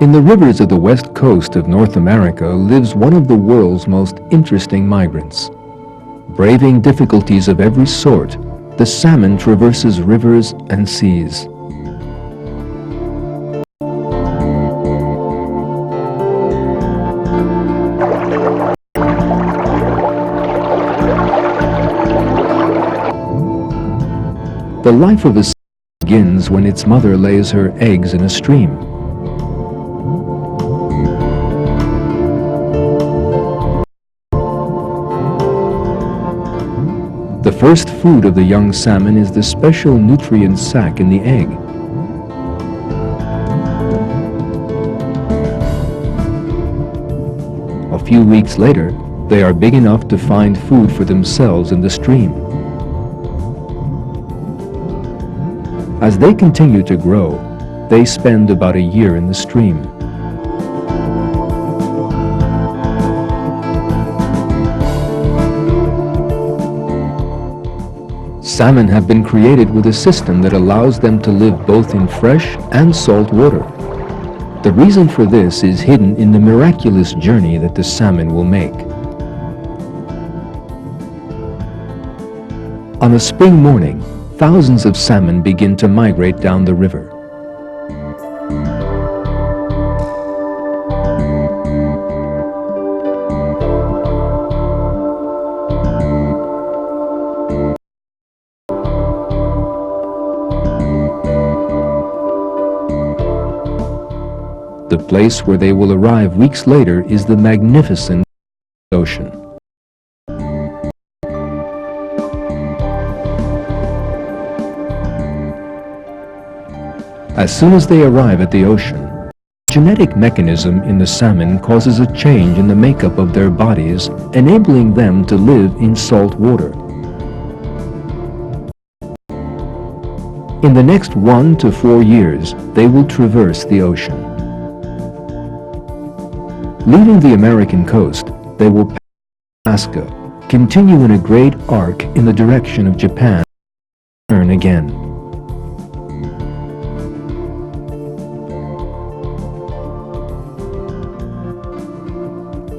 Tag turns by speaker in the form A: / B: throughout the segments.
A: In the rivers of the west coast of North America lives one of the world's most interesting migrants. Braving difficulties of every sort, the salmon traverses rivers and seas. The life of a salmon begins when its mother lays her eggs in a stream. The first food of the young salmon is the special nutrient sac in the egg. A few weeks later, they are big enough to find food for themselves in the stream. As they continue to grow, they spend about a year in the stream. Salmon have been created with a system that allows them to live both in fresh and salt water. The reason for this is hidden in the miraculous journey that the salmon will make. On a spring morning, thousands of salmon begin to migrate down the river. The place where they will arrive weeks later is the magnificent ocean. As soon as they arrive at the ocean, the genetic mechanism in the salmon causes a change in the makeup of their bodies, enabling them to live in salt water. In the next 1 to 4 years, they will traverse the ocean. Leaving the American coast, they will pass Alaska, continue in a great arc in the direction of Japan, and return again.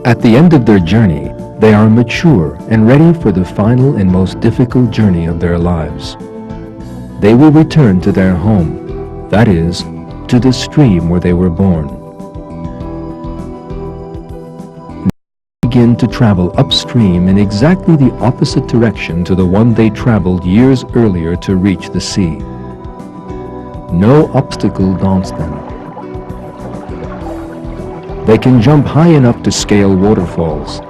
A: At the end of their journey, they are mature and ready for the final and most difficult journey of their lives. They will return to their home, that is, to the stream where they were born. Begin to travel upstream in exactly the opposite direction to the one they traveled years earlier to reach the sea. No obstacle daunts them. They can jump high enough to scale waterfalls.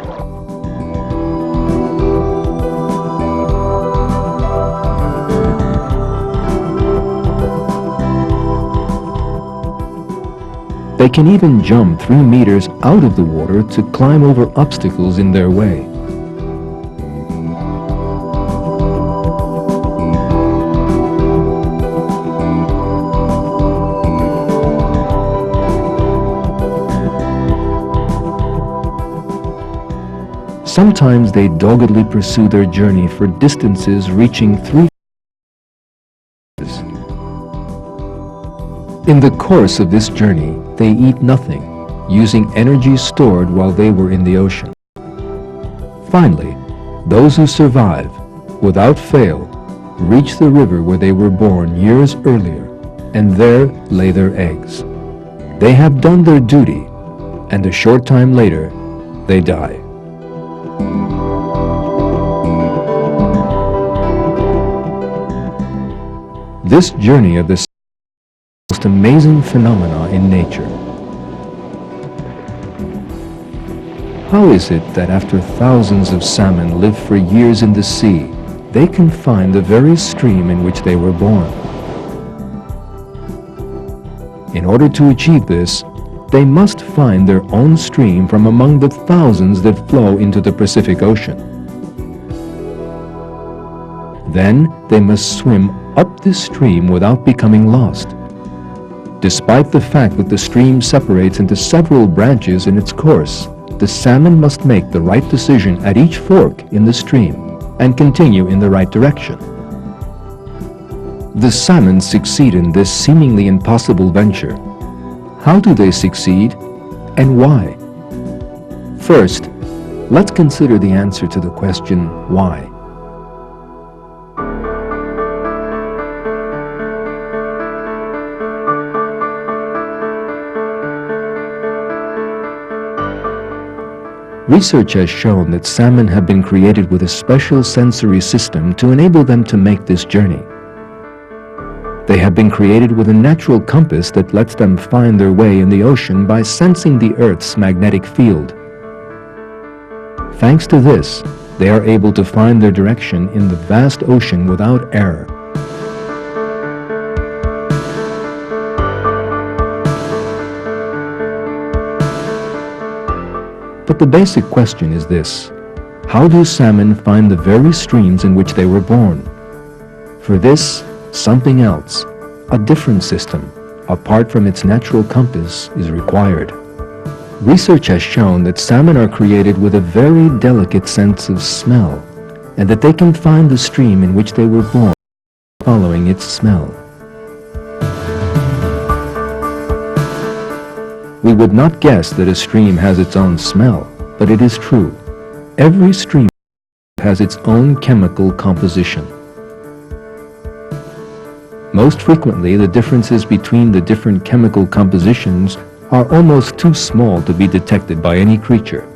A: They can even jump 3 meters out of the water to climb over obstacles in their way. Sometimes they doggedly pursue their journey for distances reaching 3 meters. In the course of this journey, they eat nothing, using energy stored while they were in the ocean. Finally, those who survive, without fail, reach the river where they were born years earlier, and there lay their eggs. They have done their duty, and a short time later, they die. This journey of the most amazing phenomena in nature. How is it that after thousands of salmon live for years in the sea, they can find the very stream in which they were born? In order to achieve this, they must find their own stream from among the thousands that flow into the Pacific Ocean. Then they must swim up this stream without becoming lost. Despite the fact that the stream separates into several branches in its course, the salmon must make the right decision at each fork in the stream and continue in the right direction. The salmon succeed in this seemingly impossible venture. How do they succeed, and why? First, let's consider the answer to the question, why? Research has shown that salmon have been created with a special sensory system to enable them to make this journey. They have been created with a natural compass that lets them find their way in the ocean by sensing the Earth's magnetic field. Thanks to this, they are able to find their direction in the vast ocean without error. But the basic question is this: how do salmon find the very streams in which they were born? For this, something else, a different system, apart from its natural compass, is required. Research has shown that salmon are created with a very delicate sense of smell, and that they can find the stream in which they were born following its smell. We would not guess that a stream has its own smell, but it is true. Every stream has its own chemical composition. Most frequently, the differences between the different chemical compositions are almost too small to be detected by any creature,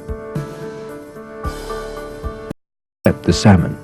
A: except the salmon.